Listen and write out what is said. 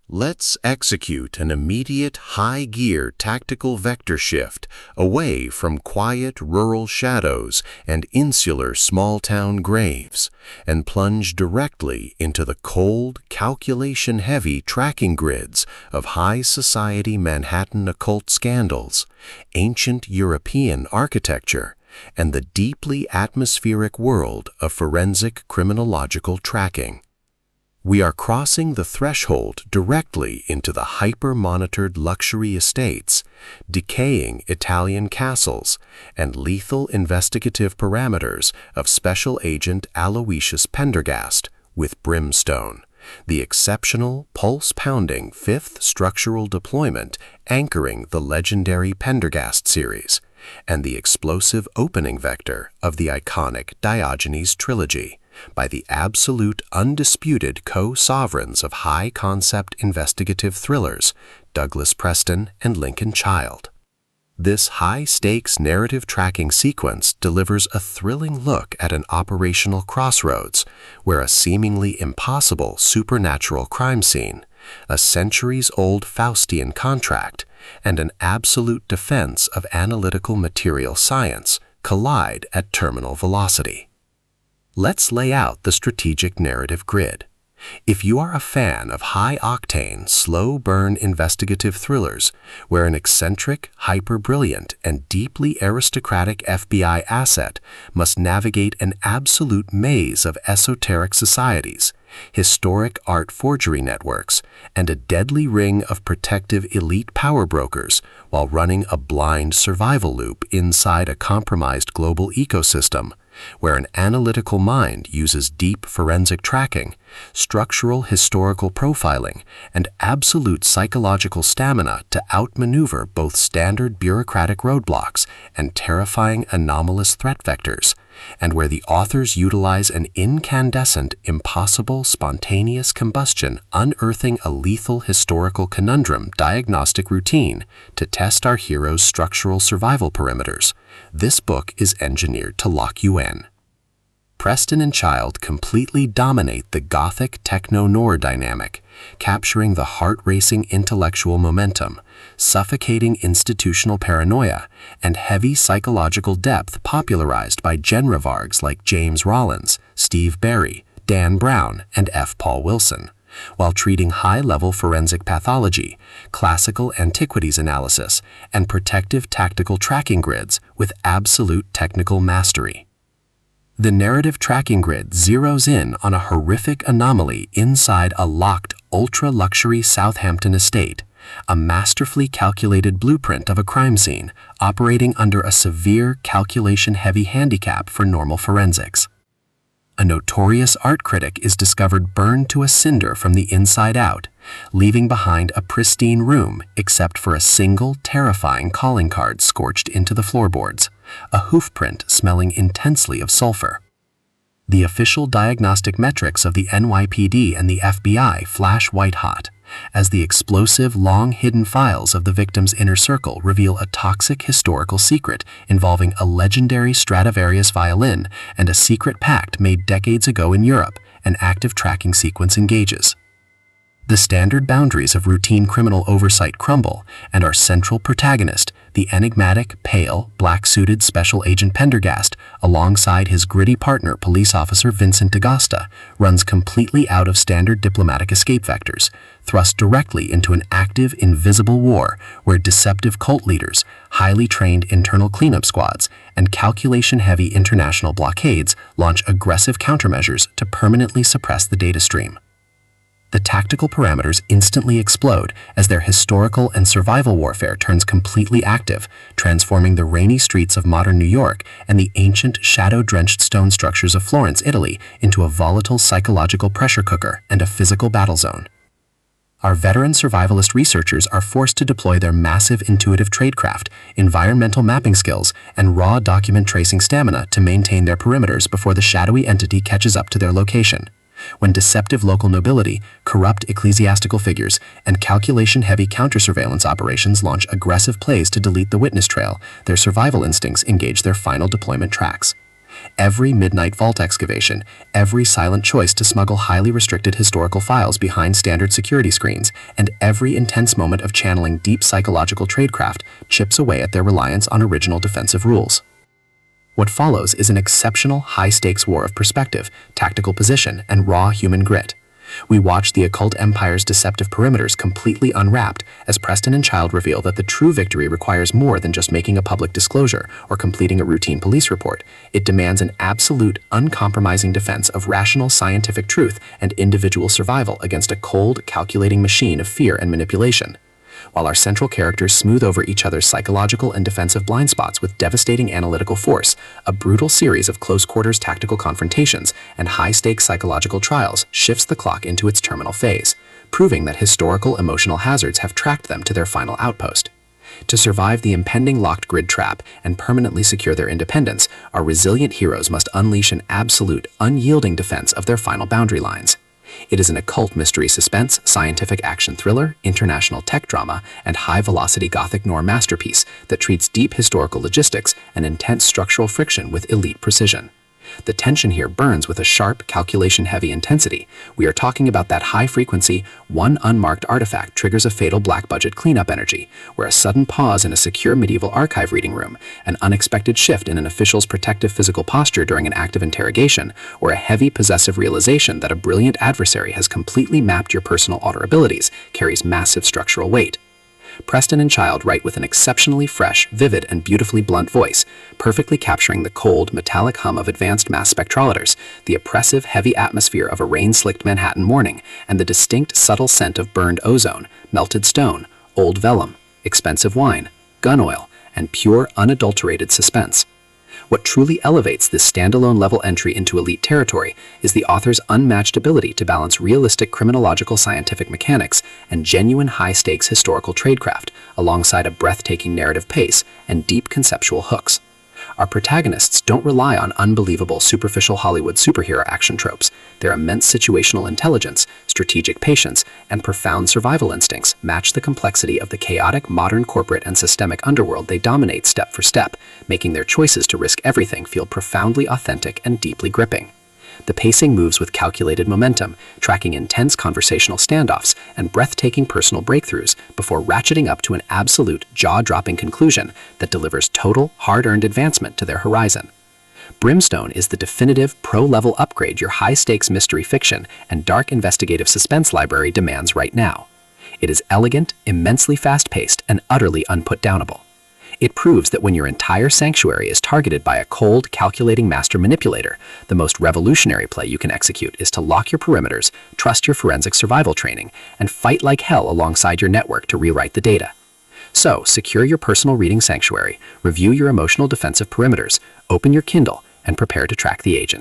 Let's execute an immediate high-gear tactical vector shift away from quiet rural shadows and insular small-town graves, and plunge directly into the cold, calculation-heavy tracking grids of high-society Manhattan occult scandals, ancient European architecture, and the deeply atmospheric world of forensic criminological tracking. We are crossing the threshold directly into the hyper-monitored luxury estates, decaying Italian castles, and lethal investigative parameters of Special Agent Aloysius Pendergast with Brimstone, the exceptional, pulse-pounding fifth structural deployment anchoring the legendary Pendergast series, and the explosive opening vector of the iconic Diogenes trilogy, by the absolute undisputed co-sovereigns of high-concept investigative thrillers, Douglas Preston and Lincoln Child. This high-stakes narrative tracking sequence delivers a thrilling look at an operational crossroads where a seemingly impossible supernatural crime scene, a centuries-old Faustian contract, and an absolute defense of analytical material science collide at terminal velocity. Let's lay out the strategic narrative grid. If you are a fan of high-octane, slow-burn investigative thrillers where an eccentric, hyper-brilliant, and deeply aristocratic FBI asset must navigate an absolute maze of esoteric societies, historic art forgery networks, and a deadly ring of protective elite power brokers while running a blind survival loop inside a compromised global ecosystem, where an analytical mind uses deep forensic tracking, structural historical profiling, and absolute psychological stamina to outmaneuver both standard bureaucratic roadblocks and terrifying anomalous threat vectors, and where the authors utilize an incandescent, impossible, spontaneous combustion unearthing a lethal historical conundrum diagnostic routine to test our heroes' structural survival perimeters, this book is engineered to lock you in. Preston and Child completely dominate the gothic techno-noir dynamic, capturing the heart-racing intellectual momentum, suffocating institutional paranoia, and heavy psychological depth popularized by genre vargs like James Rollins, Steve Barry, Dan Brown, and F. Paul Wilson, while treating high-level forensic pathology, classical antiquities analysis, and protective tactical tracking grids with absolute technical mastery. The narrative tracking grid zeroes in on a horrific anomaly inside a locked, ultra-luxury Southampton estate, a masterfully calculated blueprint of a crime scene operating under a severe calculation-heavy handicap for normal forensics. A notorious art critic is discovered burned to a cinder from the inside out, leaving behind a pristine room except for a single terrifying calling card scorched into the floorboards, a hoofprint smelling intensely of sulfur. The official diagnostic metrics of the NYPD and the FBI flash white-hot, as the explosive, long-hidden files of the victim's inner circle reveal a toxic historical secret involving a legendary Stradivarius violin and a secret pact made decades ago in Europe. An active tracking sequence engages. The standard boundaries of routine criminal oversight crumble, and our central protagonist, the enigmatic, pale, black-suited Special Agent Pendergast, alongside his gritty partner, police officer Vincent DaGosta, runs completely out of standard diplomatic escape vectors, thrust directly into an active, invisible war where deceptive cult leaders, highly trained internal cleanup squads, and calculation-heavy international blockades launch aggressive countermeasures to permanently suppress the data stream. The tactical parameters instantly explode as their historical and survival warfare turns completely active, transforming the rainy streets of modern New York and the ancient, shadow-drenched stone structures of Florence, Italy, into a volatile psychological pressure cooker and a physical battle zone. Our veteran survivalist researchers are forced to deploy their massive intuitive tradecraft, environmental mapping skills, and raw document tracing stamina to maintain their perimeters before the shadowy entity catches up to their location. When deceptive local nobility, corrupt ecclesiastical figures, and calculation-heavy counter-surveillance operations launch aggressive plays to delete the witness trail, their survival instincts engage their final deployment tracks. Every midnight vault excavation, every silent choice to smuggle highly restricted historical files behind standard security screens, and every intense moment of channeling deep psychological tradecraft chips away at their reliance on original defensive rules. What follows is an exceptional high-stakes war of perspective, tactical position, and raw human grit. We watch the occult empire's deceptive perimeters completely unwrapped as Preston and Child reveal that the true victory requires more than just making a public disclosure or completing a routine police report. It demands an absolute, uncompromising defense of rational scientific truth and individual survival against a cold, calculating machine of fear and manipulation. While our central characters smooth over each other's psychological and defensive blind spots with devastating analytical force, a brutal series of close-quarters tactical confrontations and high-stakes psychological trials shifts the clock into its terminal phase, proving that historical emotional hazards have tracked them to their final outpost. To survive the impending locked grid trap and permanently secure their independence, our resilient heroes must unleash an absolute, unyielding defense of their final boundary lines. It is an occult mystery suspense, scientific action thriller, international tech drama, and high-velocity gothic noir masterpiece that treats deep historical logistics and intense structural friction with elite precision. The tension here burns with a sharp, calculation-heavy intensity. We are talking about that high-frequency, one unmarked artifact triggers a fatal black-budget cleanup energy, where a sudden pause in a secure medieval archive reading room, an unexpected shift in an official's protective physical posture during an active interrogation, or a heavy, possessive realization that a brilliant adversary has completely mapped your personal auto abilities carries massive structural weight. Preston and Child write with an exceptionally fresh, vivid, and beautifully blunt voice, perfectly capturing the cold, metallic hum of advanced mass spectrometers, the oppressive, heavy atmosphere of a rain-slicked Manhattan morning, and the distinct, subtle scent of burned ozone, melted stone, old vellum, expensive wine, gun oil, and pure, unadulterated suspense. What truly elevates this standalone level entry into elite territory is the author's unmatched ability to balance realistic criminological scientific mechanics and genuine high-stakes historical tradecraft alongside a breathtaking narrative pace and deep conceptual hooks. Our protagonists don't rely on unbelievable superficial Hollywood superhero action tropes. Their immense situational intelligence, strategic patience, and profound survival instincts match the complexity of the chaotic modern corporate and systemic underworld they dominate step for step, making their choices to risk everything feel profoundly authentic and deeply gripping. The pacing moves with calculated momentum, tracking intense conversational standoffs and breathtaking personal breakthroughs before ratcheting up to an absolute, jaw-dropping conclusion that delivers total, hard-earned advancement to their horizon. Brimstone is the definitive pro-level upgrade your high-stakes mystery fiction and dark investigative suspense library demands right now. It is elegant, immensely fast-paced, and utterly unputdownable. It proves that when your entire sanctuary is targeted by a cold, calculating master manipulator, the most revolutionary play you can execute is to lock your perimeters, trust your forensic survival training, and fight like hell alongside your network to rewrite the data. So, secure your personal reading sanctuary, review your emotional defensive perimeters, open your Kindle, and prepare to track the agent.